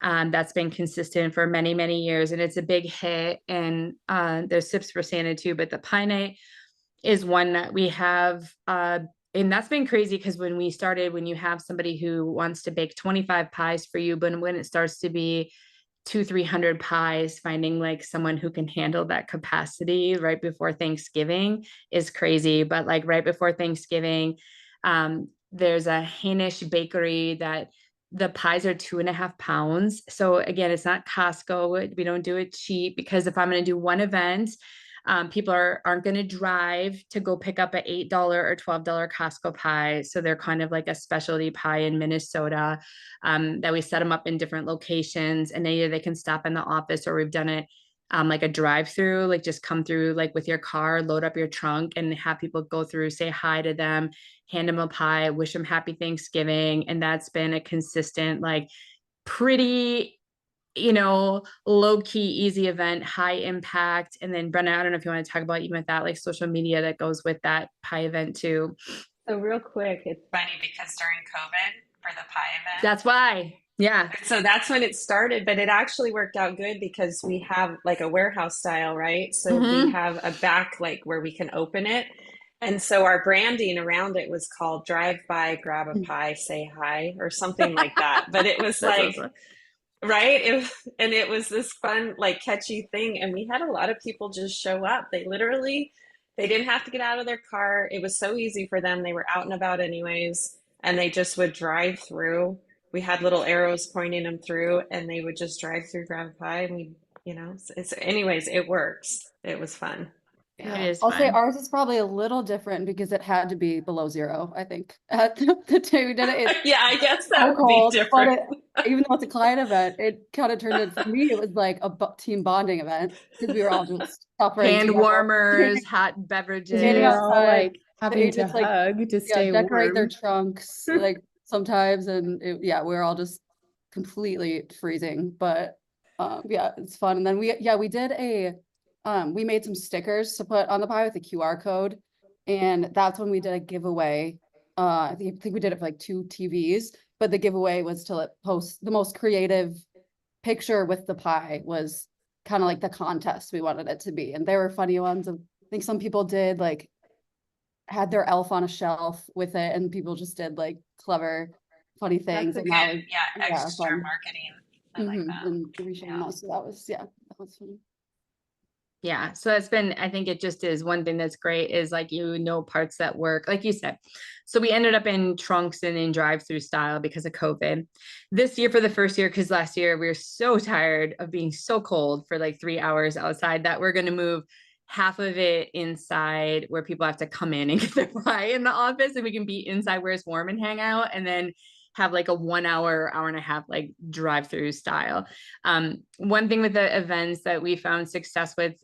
Speaker 3: That's been consistent for many, many years, and it's a big hit. And there's Sips for Santa too, but the pie night is one that we have. And that's been crazy because when we started, when you have somebody who wants to bake 25 pies for you, but when it starts to be 200-300 pies, finding like someone who can handle that capacity right before Thanksgiving is crazy. But like right before Thanksgiving, there's a Hainish bakery that the pies are 2.5 pounds. So again, it's not Costco. We don't do it cheap, because if I'm going to do one event, people aren't going to drive to go pick up an $8 or $12 Costco pie. So they're kind of like a specialty pie in Minnesota, that we set them up in different locations, and either they can stop in the office, or we've done it like a drive-through, like just come through like with your car, load up your trunk, and have people go through, say hi to them, hand them a pie, wish them happy Thanksgiving. And that's been a consistent, like pretty low key, easy event, high impact. And then Brenna, I don't know if you want to talk about even with that, like social media that goes with that pie event too.
Speaker 1: So real quick, it's funny because during COVID for the pie event,
Speaker 3: That's why. Yeah.
Speaker 1: so that's when it started, but it actually worked out good because we have like a warehouse style, right? So we have a back like where we can open it. And so our branding around it was called Drive By, Grab a Pie, Say Hi, or something like that. But it was
Speaker 3: That's
Speaker 1: like,
Speaker 3: awesome.
Speaker 1: right? And it was this fun, like catchy thing. And we had a lot of people just show up. They didn't have to get out of their car. It was so easy for them. They were out and about anyways, and they just would drive through. We had little arrows pointing them through, and they would just drive through, grab a pie, and anyways, it works. It was fun.
Speaker 3: Yeah.
Speaker 1: Yeah.
Speaker 3: It is
Speaker 2: I'll say
Speaker 3: fun.
Speaker 2: ours is probably a little different because it had to be below zero, I think. At the day we did it, it's
Speaker 1: Yeah, I guess that
Speaker 2: so
Speaker 1: would be
Speaker 2: cold, but
Speaker 1: different.
Speaker 2: even though it's a client event, it kind of turned into, for me, it was like a team bonding event because we were all just suffering
Speaker 3: Hand
Speaker 2: together.
Speaker 3: warmers, hot
Speaker 2: Standing
Speaker 3: beverages.
Speaker 2: standing
Speaker 4: We were all
Speaker 2: outside,
Speaker 4: like
Speaker 2: the
Speaker 4: having to
Speaker 2: agents like
Speaker 4: hug to stay
Speaker 2: decorate their
Speaker 4: warm.
Speaker 2: trunks like sometimes, and we were all just completely freezing. But yeah, it's fun. And then we did we made some stickers to put on the pie with a QR code, and that's when we did a giveaway. I think we did it for like 2 TVs, but the giveaway was to post the most creative picture with the pie was kind of like the contest we wanted it to be. And there were funny ones. I think some people did like had their elf on a shelf with it, and people just did like clever, funny things.
Speaker 1: That's a
Speaker 2: And
Speaker 1: good,
Speaker 2: that was
Speaker 1: extra
Speaker 2: fun.
Speaker 1: marketing. I like that.
Speaker 2: And resharing
Speaker 1: Yeah.
Speaker 2: that. So that was fun.
Speaker 3: Yeah. So that's been, I think it just is one thing that's great is like, parts that work, like you said. So we ended up in trunks and in drive-through style because of COVID. This year, for the first year, because last year we were so tired of being so cold for like 3 hours outside, that we're going to move half of it inside where people have to come in and get their pie in the office, and we can be inside where it's warm and hang out, and then have like a 1 hour, hour and a half, like drive-through style. One thing with the events that we found success with,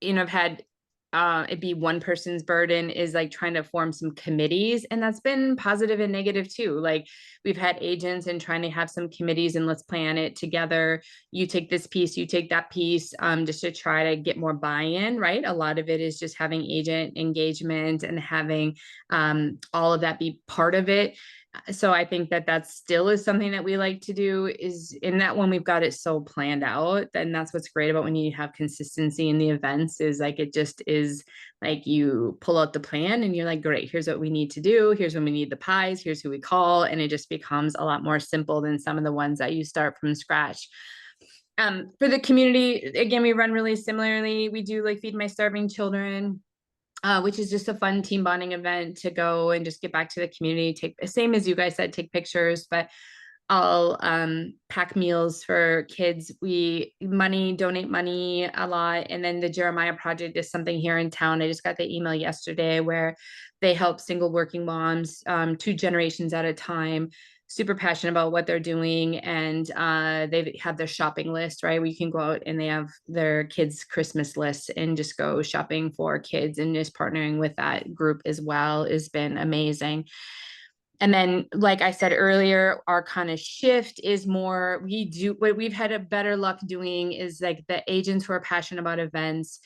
Speaker 3: I've had it be one person's burden, is like trying to form some committees, and that's been positive and negative too. Like we've had agents and trying to have some committees, and let's plan it together. You take this piece, you take that piece, just to try to get more buy-in, right? A lot of it is just having agent engagement and having all of that be part of it. So I think that still is something that we like to do, is in that when we've got it so planned out. And that's what's great about when you have consistency in the events, is like it just is like you pull out the plan and you're like, great, here's what we need to do, here's when we need the pies, here's who we call, and it just becomes a lot more simple than some of the ones that you start from scratch. For the community, again, we run really similarly. We do like Feed My Starving Children, which is just a fun team bonding event to go and just get back to the community, same as you guys said, take pictures. But I'll pack meals for kids. We donate money a lot. And then the Jeremiah Project is something here in town. I just got the email yesterday where they help single working moms, 2 generations at a time. Super passionate about what they're doing. And they have their shopping list, right? Where you can go out and they have their kids' Christmas lists and just go shopping for kids, and just partnering with that group as well has been amazing. And then, like I said earlier, our kind of shift is more, what we've had a better luck doing is like the agents who are passionate about events,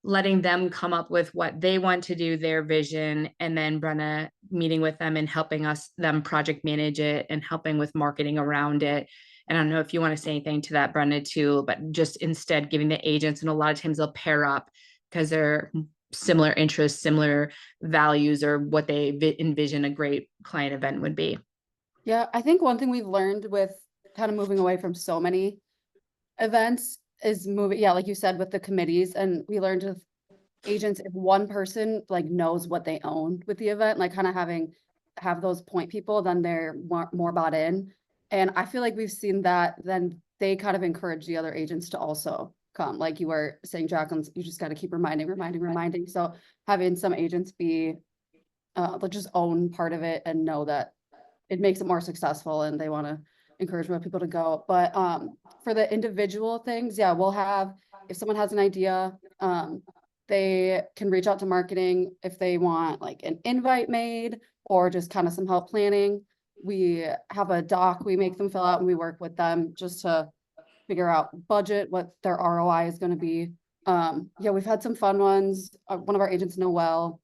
Speaker 3: letting them come up with what they want to do, their vision, and then Brenna meeting with them and helping them project manage it and helping with marketing around it. And I don't know if you want to say anything to that, Brenna, too, but just instead giving the agents, and a lot of times they'll pair up because they're similar interests, similar values, or what they envision a great client event would be.
Speaker 2: Yeah, I think one thing we've learned with kind of moving away from so many events is moving, yeah, like you said, with the committees. And we learned with agents, if one person like knows what they own with the event, like kind of have those point people, then they're more bought in. And I feel like we've seen that, then they kind of encourage the other agents to also come. Like you were saying, Jacqueline, you just got to keep reminding. So having some agents be just own part of it and know that it makes it more successful, and they want to encourage more people to go. But for the individual things, yeah, we'll have, if someone has an idea, they can reach out to marketing if they want like an invite made or just kind of some help planning. We have a doc we make them fill out, and we work with them just to figure out budget, what their ROI is going to be. Yeah, we've had some fun ones. One of our agents, Noel,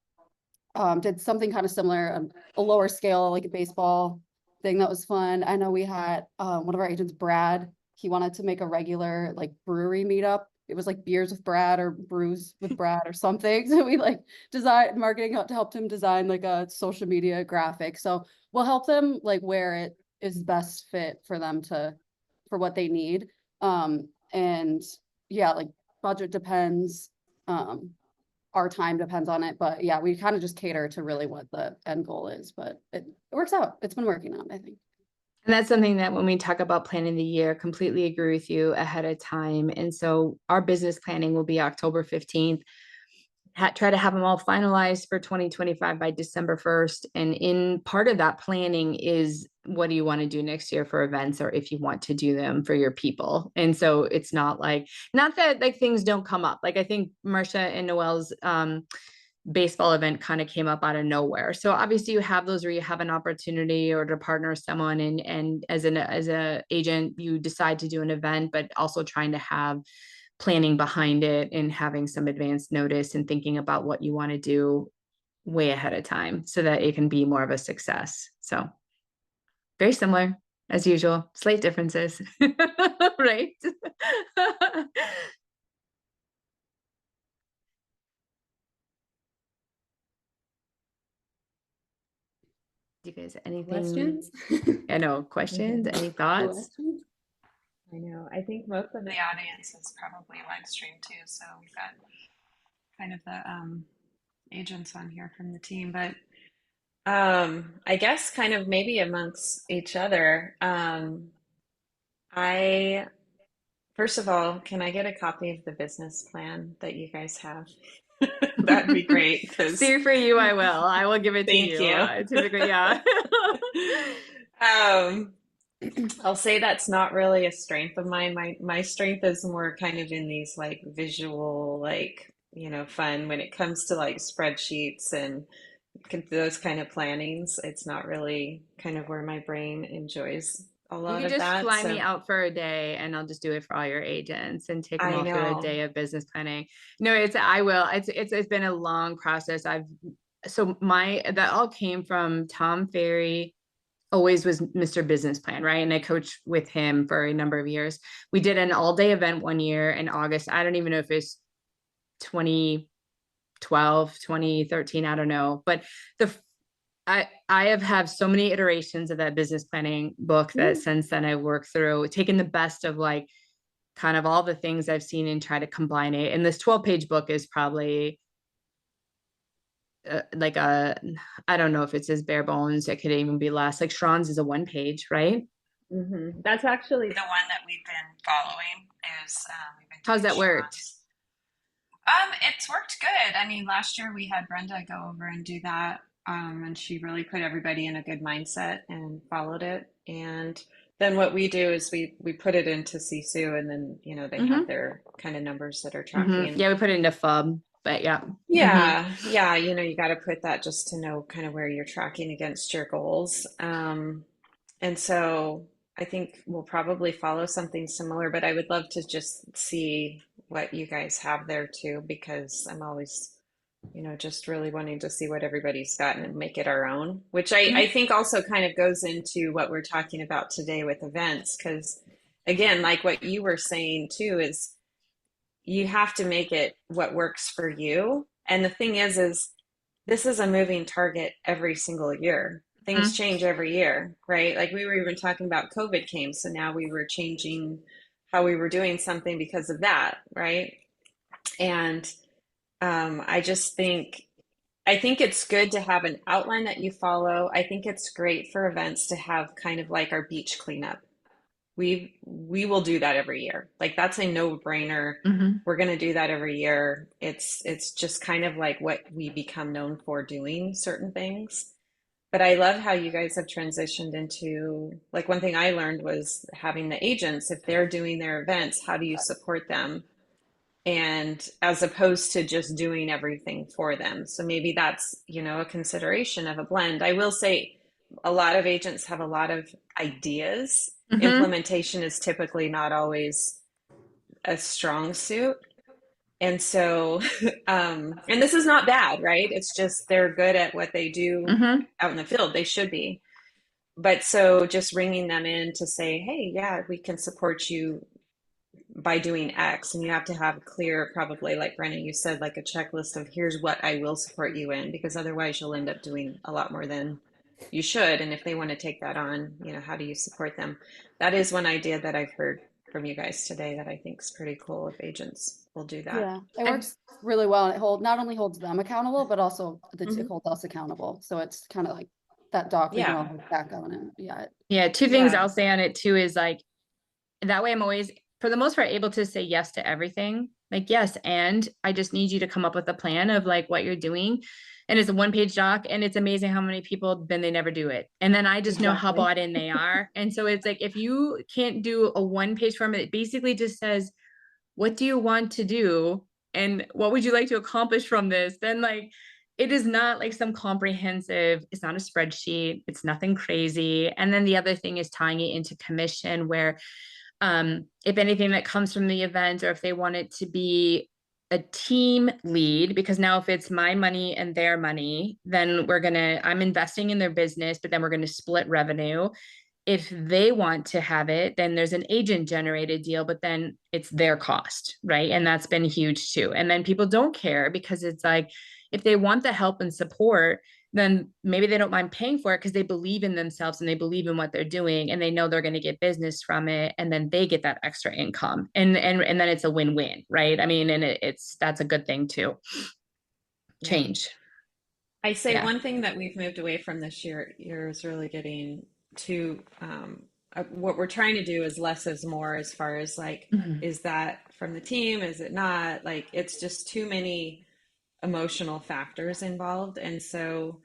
Speaker 2: did something kind of similar on a lower scale, like a baseball thing that was fun. I know we had one of our agents, Brad, he wanted to make a regular like brewery meetup. It was like beers with Brad or brews with Brad or something. So we like designed marketing to help him design like a social media graphic. So we'll help them like where it is best fit for them for what they need. And yeah, like budget depends. Our time depends on it, but yeah, we kind of just cater to really what the end goal is, but it works out. It's been working out, I think.
Speaker 3: And that's something that when we talk about planning the year, completely agree with you ahead of time. And so our business planning will be October 15th. Try to have them all finalized for 2025 by December 1st. And in part of that planning is, what do you want to do next year for events, or if you want to do them for your people? And so it's not that like things don't come up. Like I think Marcia and Noel's baseball event kind of came up out of nowhere. So obviously you have those where you have an opportunity or to partner with someone, and as a agent, you decide to do an event, but also trying to have planning behind it and having some advance notice and thinking about what you want to do way ahead of time so that it can be more of a success. So very similar as usual, slight differences, right? Do you guys anything?
Speaker 4: Questions?
Speaker 3: I know, questions, any thoughts?
Speaker 4: Questions?
Speaker 6: I know. I think most of
Speaker 1: The
Speaker 6: the
Speaker 1: audience is probably live stream too, so we've got kind of the agents on here from the team, but I guess kind of maybe amongst each other. I First of all, can I get a copy of the business plan that you guys have? That'd be great because
Speaker 3: See, for you, I will give it to
Speaker 1: thank
Speaker 3: you.
Speaker 1: you.
Speaker 3: Typically, yeah.
Speaker 1: um, I'll say that's not really a strength of mine. My strength is more kind of in these like visual, like, fun when it comes to like spreadsheets and those kind of plannings. It's not really kind of where my brain enjoys a
Speaker 3: You
Speaker 1: lot
Speaker 3: could
Speaker 1: of
Speaker 3: just
Speaker 1: that.
Speaker 3: fly me
Speaker 1: So
Speaker 3: out for a day and I'll just do it for all your agents and take them
Speaker 1: I
Speaker 3: all through a
Speaker 1: know.
Speaker 3: day of business planning. No, I will. It's been a long process. That all came from Tom Ferry, always was Mr. Business Plan, right? And I coached with him for a number of years. We did an all-day event one year in August. I don't even know if it's 2012, 2013, I don't know. But I have so many iterations of that business planning book that since then I worked through, taking the best of like kind of all the things I've seen and try to combine it. And this 12-page book is probably I don't know if it's as bare bones, it could even be less. Like Shron's is a 1-page, right?
Speaker 6: That's actually
Speaker 1: The one that we've been following is we've been
Speaker 3: How's
Speaker 1: doing
Speaker 3: that worked?
Speaker 1: Sean's. It's worked good. I mean, last year we had Brenda go over and do that, and she really put everybody in a good mindset and followed it. And then what we do is we put it into Sisu, and then they have their kind of numbers that are tracking.
Speaker 3: Yeah, we put it into FUB, but yeah.
Speaker 1: Yeah, you got to put that just to know kind of where you're tracking against your goals. And so I think we'll probably follow something similar, but I would love to just see what you guys have there too, because I'm always, just really wanting to see what everybody's gotten and make it our own, which I think also kind of goes into what we're talking about today with events. Because again, like what you were saying too, is you have to make it what works for you. And the thing is this is a moving target every single year. Things change every year, right? Like we were even talking about COVID came, so now we were changing how we were doing something because of that, right? And I just I think it's good to have an outline that you follow. I think it's great for events to have kind of like our beach cleanup. We will do that every year. Like that's a no-brainer. We're going to do that every year. It's just kind of like what we become known for doing certain things. But I love how you guys have transitioned into, like, one thing I learned was having the agents, if they're doing their events, how do you support them? And as opposed to just doing everything for them. So maybe that's, a consideration of a blend. I will say a lot of agents have a lot of ideas. Implementation is typically not always a strong suit. And so, and this is not bad, right? It's just they're good at what they do out in the field. They should be. But so just ringing them in to say, hey, yeah, we can support you by doing X. And you have to have clear, probably like Brennan, you said, like a checklist of here's what I will support you in, because otherwise you'll end up doing a lot more than you should. And if they want to take that on, how do you support them? That is one idea that I've heard from you guys today that I think is pretty cool if agents will do that.
Speaker 2: Yeah, it works really well. And it not only holds them accountable, but also it holds us accountable. So it's kind of like that doc we can all look back on it.
Speaker 3: Yeah, two things I'll say on it too is like, that way I'm always, for the most part, able to say yes to everything. Like, yes, and I just need you to come up with a plan of like what you're doing. And it's a 1-page doc, and it's amazing how many people then they never do it. And then I just know how bought in they are. And so it's like, if you can't do a 1-page form, it basically just says, what do you want to do? And what would you like to accomplish from this? Then like, it is not like some comprehensive, it's not a spreadsheet, it's nothing crazy. And then the other thing is tying it into commission, where if anything that comes from the event, or if they want it to be a team lead, because now if it's my money and their money, then I'm investing in their business, but then we're going to split revenue. If they want to have it, then there's an agent generated deal, but then it's their cost, right? And that's been huge too. And then people don't care, because it's like, if they want the help and support, then maybe they don't mind paying for it because they believe in themselves and they believe in what they're doing, and they know they're going to get business from it, and then they get that extra income, and then it's a win-win, right? I mean, and that's a good thing too. Change.
Speaker 1: I say one thing that we've moved away from this year is really getting to what we're trying to do is less is more, as far as like, is that from the team? Is it not? Like, it's just too many emotional factors involved. And so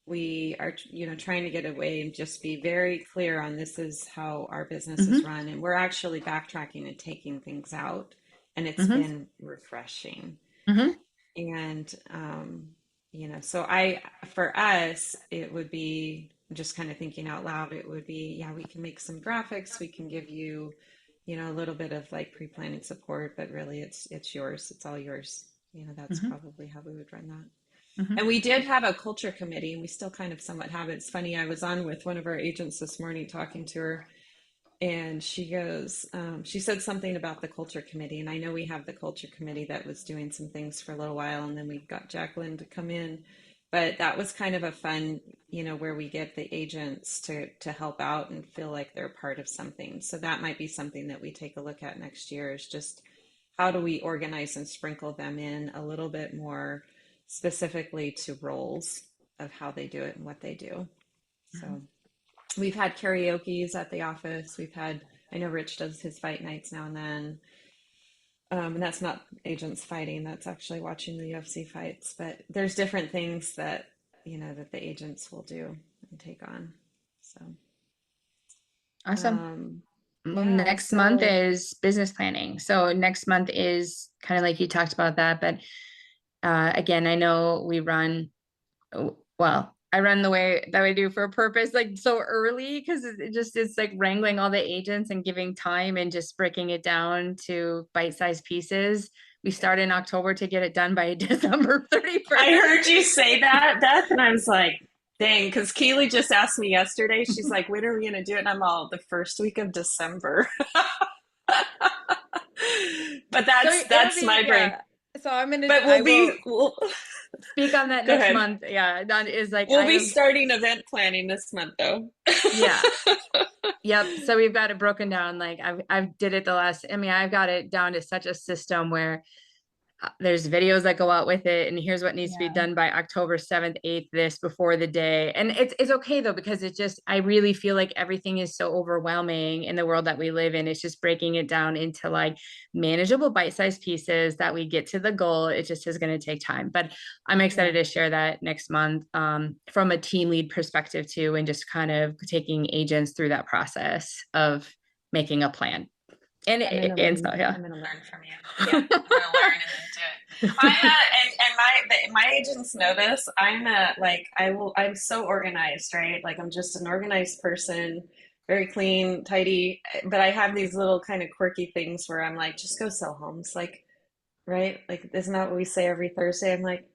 Speaker 1: we are, trying to get away and just be very clear on this is how our business is run. And we're actually backtracking and taking things out. And it's been refreshing. And, so for us, it would be just kind of thinking out loud. It would be, yeah, we can make some graphics. We can give you, a little bit of like pre-planning support, but really it's yours. It's all yours. That's probably how we would run that. And we did have a culture committee, and we still kind of somewhat have it. It's funny. I was on with one of our agents this morning talking to her, and she goes, she said something about the culture committee. And I know we have the culture committee that was doing some things for a little while, and then we got Jacqueline to come in. But that was kind of a fun, where we get the agents to help out and feel like they're part of something. So that might be something that we take a look at next year, is just how do we organize and sprinkle them in a little bit more specifically to roles of how they do it and what they do. So We've had karaoke's at the office. I know Rich does his fight nights now and then. And that's not agents fighting, that's actually watching the UFC fights. But there's different things that, that the agents will do and take on. So,
Speaker 3: Awesome. Well,
Speaker 1: yeah,
Speaker 3: next month
Speaker 1: so
Speaker 3: is business planning. So next month is kind of like you talked about that, but again, I know we run, well, I run the way that we do for a purpose, like so early, because it's like wrangling all the agents and giving time and just breaking it down to bite-sized pieces. We start in October to get it done by December 31st.
Speaker 1: I heard you say that, Beth, and I was like, dang, because Keely just asked me yesterday. She's like, when are we going to do it? And I'm all, the first week of December. But that's my brain.
Speaker 3: Yeah. So I'm gonna.
Speaker 1: But we'll
Speaker 3: speak on that
Speaker 1: go
Speaker 3: next
Speaker 1: ahead.
Speaker 3: month. Yeah, that is like
Speaker 1: We'll be starting event planning this month, though.
Speaker 3: Yeah. Yep. So we've got it broken down. Like I've did it I've got it down to such a system where there's videos that go out with it, and here's what needs to be done by October 7th, 8th, this before the day. And it's okay though, because I really feel like everything is so overwhelming in the world that we live in. It's just breaking it down into like manageable bite-sized pieces that we get to the goal. It just is going to take time, but I'm excited to share that next month from a team lead perspective too, and just kind of taking agents through that process of making a plan. And
Speaker 1: I'm gonna learn from you. Yeah, I'm gonna learn and then do it. And my agents know this. I'm so organized, right? Like I'm just an organized person, very clean, tidy. But I have these little kind of quirky things where I'm like, just go sell homes, like, right? Like, isn't that what we say every Thursday? I'm like,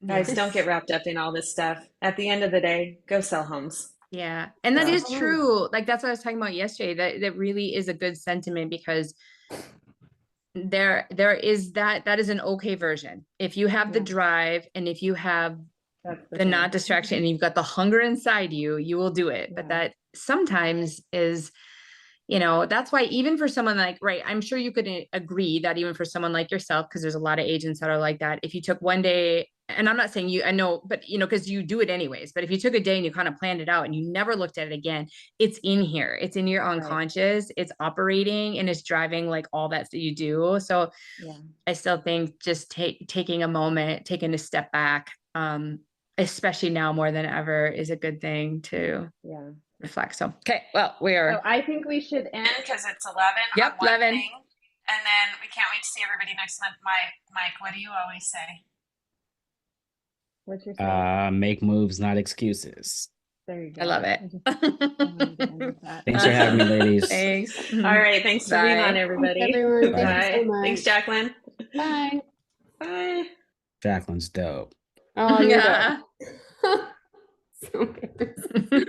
Speaker 1: guys, don't get wrapped up in all this stuff. At the end of the day, go sell homes.
Speaker 3: Yeah. And that is true. Like that's what I was talking about yesterday. That really is a good sentiment, because there is that is an okay version. If you have the drive, and if you have the not distraction, and you've got the hunger inside you, you will do it. But that sometimes is, that's why even for someone like, right, I'm sure you could agree that even for someone like yourself, because there's a lot of agents that are like that, if you took one day, and I'm not saying you, I know, but because you do it anyways, but if you took a day and you kind of planned it out and you never looked at it again, it's in here, it's in your unconscious, it's operating and it's driving like all that you do. So I still think just taking a moment, taking a step back, especially now more than ever, is a good thing to reflect. So, okay, well,
Speaker 6: So I think we should end.
Speaker 1: Because it's 11
Speaker 3: Yep,
Speaker 1: on one
Speaker 3: 11.
Speaker 1: thing, and then we can't wait to see everybody next month. Mike, what do you always say?
Speaker 6: What's your saying?
Speaker 5: Make moves, not excuses.
Speaker 6: There you go.
Speaker 3: I love it.
Speaker 5: Thanks for having me, ladies.
Speaker 3: Thanks.
Speaker 1: All right, thanks for being on, everybody.
Speaker 4: Thanks, everyone.
Speaker 5: Bye.
Speaker 4: Thank you so much.
Speaker 1: Thanks, Jacqueline.
Speaker 4: Bye.
Speaker 1: Bye.
Speaker 5: Jacqueline's dope.
Speaker 4: Oh, you're
Speaker 3: Yeah.
Speaker 4: dope. So embarrassing.